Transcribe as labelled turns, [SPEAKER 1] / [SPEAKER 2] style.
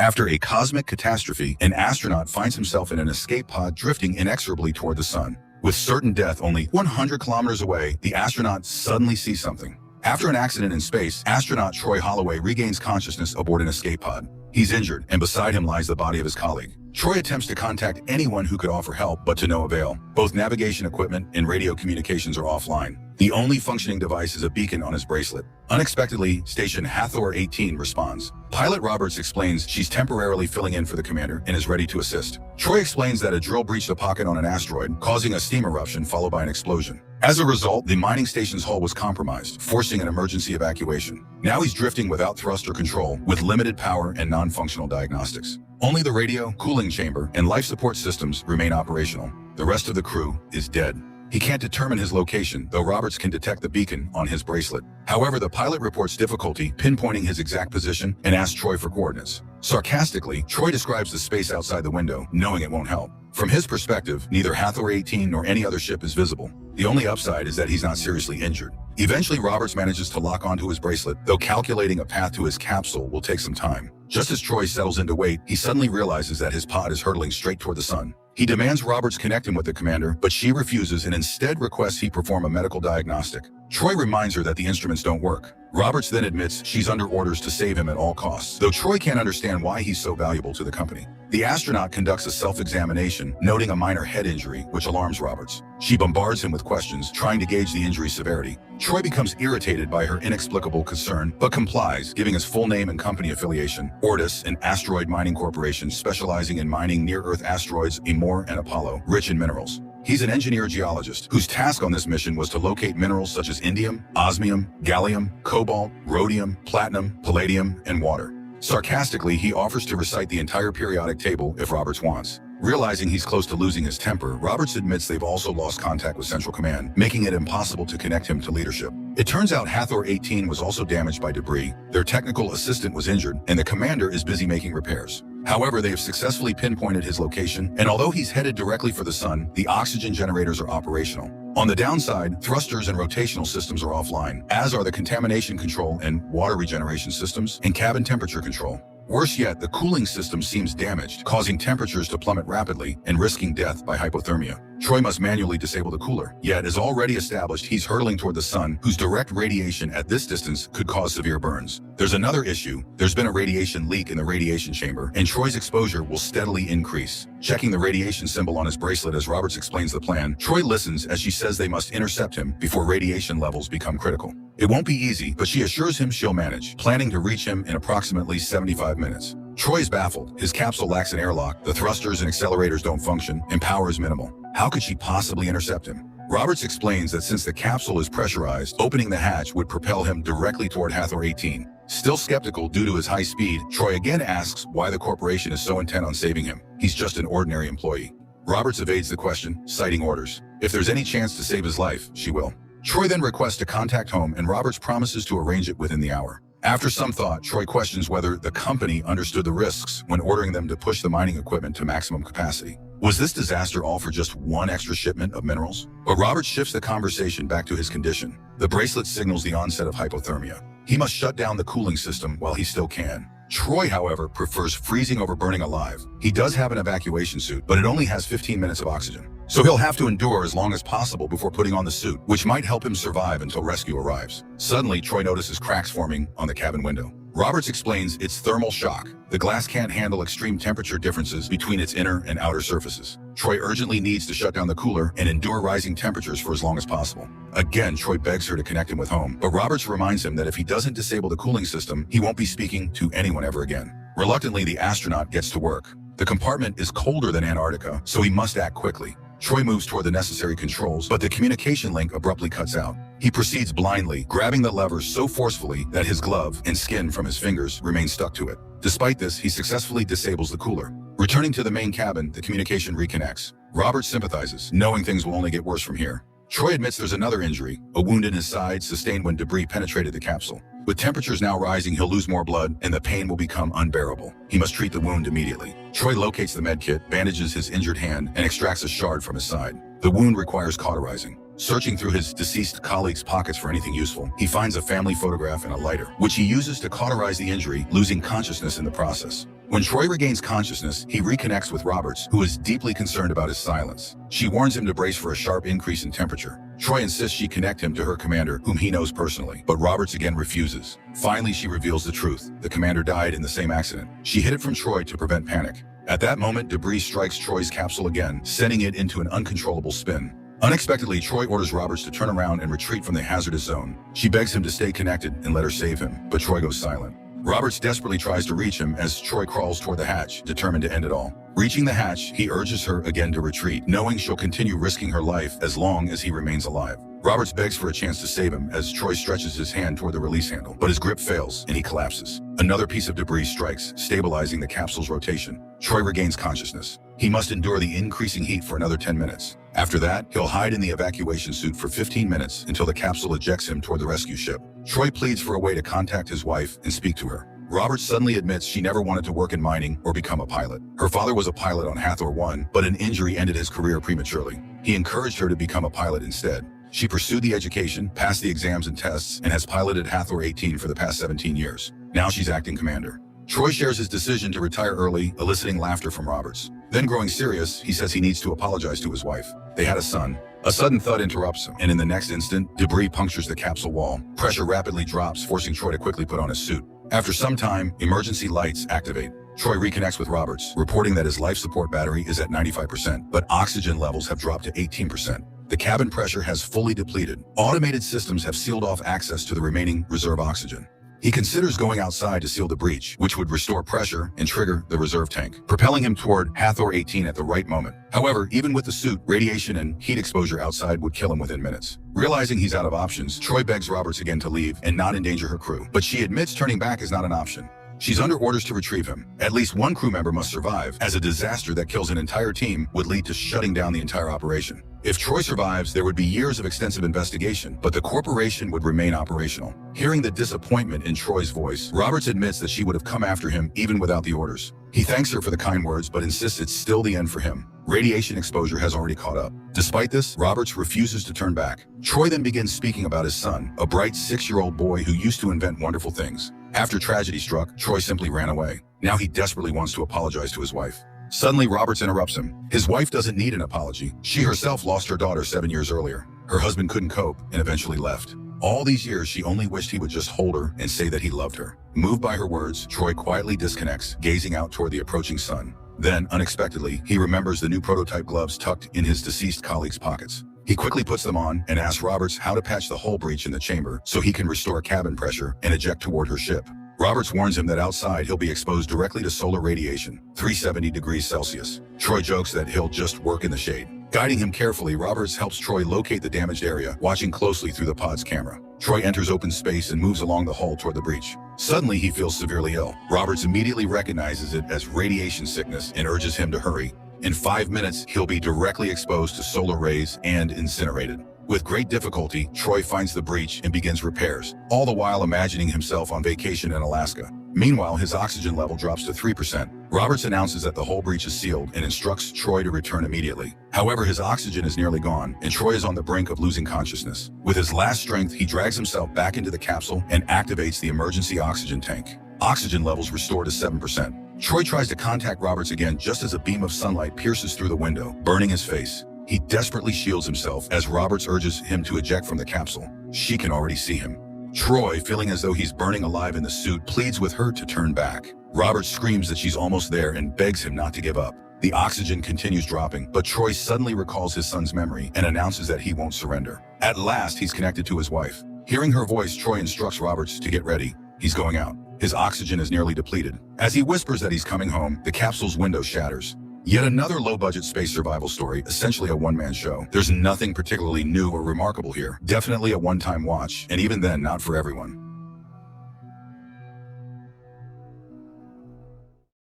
[SPEAKER 1] After a cosmic catastrophe, an astronaut finds himself in an escape pod drifting inexorably toward the sun. With certain death only 100 kilometers away, the astronaut suddenly sees something. After an accident in space, astronaut Troy Holloway regains consciousness aboard an escape pod. He's injured, and beside him lies the body of his colleague. Troy attempts to contact anyone who could offer help, but to no avail. Both navigation equipment and radio communications are offline. The only functioning device is a beacon on his bracelet. Unexpectedly, Station Hathor 18 responds. Pilot Roberts explains she's temporarily filling in for the commander and is ready to assist. Troy explains that a drill breached a pocket on an asteroid, causing a steam eruption followed by an explosion. As a result, the mining station's hull was compromised, forcing an emergency evacuation. Now he's drifting without thrust or control, with limited power and non-functional diagnostics. Only the radio, cooling chamber, and life support systems remain operational. The rest of the crew is dead. He can't determine his location, though Roberts can detect the beacon on his bracelet. However, the pilot reports difficulty pinpointing his exact position and asks Troy for coordinates. Sarcastically, Troy describes the space outside the window, knowing it won't help. From his perspective, neither Hathor 18 nor any other ship is visible. The only upside is that he's not seriously injured. Eventually, Roberts manages to lock onto his bracelet, though calculating a path to his capsule will take some time. Just as Troy settles into wait, he suddenly realizes that his pod is hurtling straight toward the sun. He demands Roberts connect him with the commander, but she refuses and instead requests he perform a medical diagnostic. Troy reminds her that the instruments don't work. Roberts then admits she's under orders to save him at all costs, though Troy can't understand why he's so valuable to the company. The astronaut conducts a self-examination, noting a minor head injury, which alarms Roberts. She bombards him with questions, trying to gauge the injury's severity. Troy becomes irritated by her inexplicable concern, but complies, giving his full name and company affiliation: Ortis, an asteroid mining corporation specializing in mining near-Earth asteroids Amor and Apollo, rich in minerals. He's an engineer-geologist whose task on this mission was to locate minerals such as indium, osmium, gallium, cobalt, rhodium, platinum, palladium, and water. Sarcastically, he offers to recite the entire periodic table if Roberts wants. Realizing he's close to losing his temper, Roberts admits they've also lost contact with Central Command, making it impossible to connect him to leadership. It turns out Hathor 18 was also damaged by debris, their technical assistant was injured, and the commander is busy making repairs. However, they have successfully pinpointed his location, and although he's headed directly for the sun, the oxygen generators are operational. On the downside, thrusters and rotational systems are offline, as are the contamination control and water regeneration systems and cabin temperature control. Worse yet, the cooling system seems damaged, causing temperatures to plummet rapidly and risking death by hypothermia. Troy must manually disable the cooler, yet as already established, he's hurtling toward the sun, whose direct radiation at this distance could cause severe burns. There's another issue. There's been a radiation leak in the radiation chamber, and Troy's exposure will steadily increase. Checking the radiation symbol on his bracelet as Roberts explains the plan, Troy listens as she says they must intercept him before radiation levels become critical. It won't be easy, but she assures him she'll manage, planning to reach him in approximately 75 minutes. Troy's baffled. His capsule lacks an airlock, the thrusters and accelerators don't function, and power is minimal. How could she possibly intercept him? Roberts explains that since the capsule is pressurized, opening the hatch would propel him directly toward Hathor 18. Still skeptical due to his high speed, Troy again asks why the corporation is so intent on saving him. He's just an ordinary employee. Roberts evades the question, citing orders. If there's any chance to save his life, she will. Troy then requests to contact home, and Roberts promises to arrange it within the hour. After some thought, Troy questions whether the company understood the risks when ordering them to push the mining equipment to maximum capacity. Was this disaster all for just one extra shipment of minerals? But Roberts shifts the conversation back to his condition. The bracelet signals the onset of hypothermia. He must shut down the cooling system while he still can. Troy, however, prefers freezing over burning alive. He does have an evacuation suit, but it only has 15 minutes of oxygen. So he'll have to endure as long as possible before putting on the suit, which might help him survive until rescue arrives. Suddenly, Troy notices cracks forming on the cabin window. Roberts explains it's thermal shock. The glass can't handle extreme temperature differences between its inner and outer surfaces. Troy urgently needs to shut down the cooler and endure rising temperatures for as long as possible. Again, Troy begs her to connect him with home, but Roberts reminds him that if he doesn't disable the cooling system, he won't be speaking to anyone ever again. Reluctantly, the astronaut gets to work. The compartment is colder than Antarctica, so he must act quickly. Troy moves toward the necessary controls, but the communication link abruptly cuts out. He proceeds blindly, grabbing the lever so forcefully that his glove and skin from his fingers remain stuck to it. Despite this, he successfully disables the cooler. Returning to the main cabin, the communication reconnects. Robert sympathizes, knowing things will only get worse from here. Troy admits there's another injury, a wound in his side sustained when debris penetrated the capsule. With temperatures now rising, he'll lose more blood, and the pain will become unbearable. He must treat the wound immediately. Troy locates the medkit, bandages his injured hand, and extracts a shard from his side. The wound requires cauterizing. Searching through his deceased colleague's pockets for anything useful, he finds a family photograph and a lighter, which he uses to cauterize the injury, losing consciousness in the process. When Troy regains consciousness, he reconnects with Roberts, who is deeply concerned about his silence. She warns him to brace for a sharp increase in temperature. Troy insists she connect him to her commander, whom he knows personally, but Roberts again refuses. Finally, she reveals the truth. The commander died in the same accident. She hid it from Troy to prevent panic. At that moment, debris strikes Troy's capsule again, sending it into an uncontrollable spin. Unexpectedly, Troy orders Roberts to turn around and retreat from the hazardous zone. She begs him to stay connected and let her save him, but Troy goes silent. Roberts desperately tries to reach him as Troy crawls toward the hatch, determined to end it all. Reaching the hatch, he urges her again to retreat, knowing she'll continue risking her life as long as he remains alive. Roberts begs for a chance to save him as Troy stretches his hand toward the release handle, but his grip fails and he collapses. Another piece of debris strikes, stabilizing the capsule's rotation. Troy regains consciousness. He must endure the increasing heat for another 10 minutes. After that, he'll hide in the evacuation suit for 15 minutes until the capsule ejects him toward the rescue ship. Troy pleads for a way to contact his wife and speak to her. Roberts suddenly admits she never wanted to work in mining or become a pilot. Her father was a pilot on Hathor 1, but an injury ended his career prematurely. He encouraged her to become a pilot instead. She pursued the education, passed the exams and tests, and has piloted Hathor 18 for the past 17 years. Now she's acting commander. Troy shares his decision to retire early, eliciting laughter from Roberts. Then growing serious, he says he needs to apologize to his wife. They had a son. A sudden thud interrupts him, and in the next instant, debris punctures the capsule wall. Pressure rapidly drops, forcing Troy to quickly put on his suit. After some time, emergency lights activate. Troy reconnects with Roberts, reporting that his life support battery is at 95%, but oxygen levels have dropped to 18%. The cabin pressure has fully depleted. Automated systems have sealed off access to the remaining reserve oxygen. He considers going outside to seal the breach, which would restore pressure and trigger the reserve tank, propelling him toward Hathor 18 at the right moment. However, even with the suit, radiation and heat exposure outside would kill him within minutes. Realizing he's out of options, Troy begs Roberts again to leave and not endanger her crew, but she admits turning back is not an option. She's under orders to retrieve him. At least one crew member must survive, as a disaster that kills an entire team would lead to shutting down the entire operation. If Troy survives, there would be years of extensive investigation, but the corporation would remain operational. Hearing the disappointment in Troy's voice, Roberts admits that she would have come after him even without the orders. He thanks her for the kind words, but insists it's still the end for him. Radiation exposure has already caught up. Despite this, Roberts refuses to turn back. Troy then begins speaking about his son, a bright 6-year-old boy who used to invent wonderful things. After tragedy struck, Troy simply ran away. Now he desperately wants to apologize to his wife. Suddenly, Roberts interrupts him. His wife doesn't need an apology. She herself lost her daughter 7 years earlier. Her husband couldn't cope and eventually left. All these years, she only wished he would just hold her and say that he loved her. Moved by her words, Troy quietly disconnects, gazing out toward the approaching sun. Then, unexpectedly, he remembers the new prototype gloves tucked in his deceased colleague's pockets. He quickly puts them on and asks Roberts how to patch the hole breach in the chamber so he can restore cabin pressure and eject toward her ship. Roberts warns him that outside he'll be exposed directly to solar radiation, 370 degrees Celsius. Troy jokes that he'll just work in the shade. Guiding him carefully, Roberts helps Troy locate the damaged area, watching closely through the pod's camera. Troy enters open space and moves along the hull toward the breach. Suddenly, he feels severely ill. Roberts immediately recognizes it as radiation sickness and urges him to hurry. In 5 minutes, he'll be directly exposed to solar rays and incinerated. With great difficulty, Troy finds the breach and begins repairs, all the while imagining himself on vacation in Alaska. Meanwhile, his oxygen level drops to 3%. Roberts announces that the hull breach is sealed and instructs Troy to return immediately. However, his oxygen is nearly gone, and Troy is on the brink of losing consciousness. With his last strength, he drags himself back into the capsule and activates the emergency oxygen tank. Oxygen levels restore to 7%. Troy tries to contact Roberts again just as a beam of sunlight pierces through the window, burning his face. He desperately shields himself as Roberts urges him to eject from the capsule. She can already see him. Troy, feeling as though he's burning alive in the suit, pleads with her to turn back. Roberts screams that she's almost there and begs him not to give up. The oxygen continues dropping, but Troy suddenly recalls his son's memory and announces that he won't surrender. At last, he's connected to his wife. Hearing her voice, Troy instructs Roberts to get ready. He's going out. His oxygen is nearly depleted. As he whispers that he's coming home, the capsule's window shatters. Yet another low-budget space survival story, essentially a one-man show. There's nothing particularly new or remarkable here. Definitely a one-time watch, and even then, not for everyone.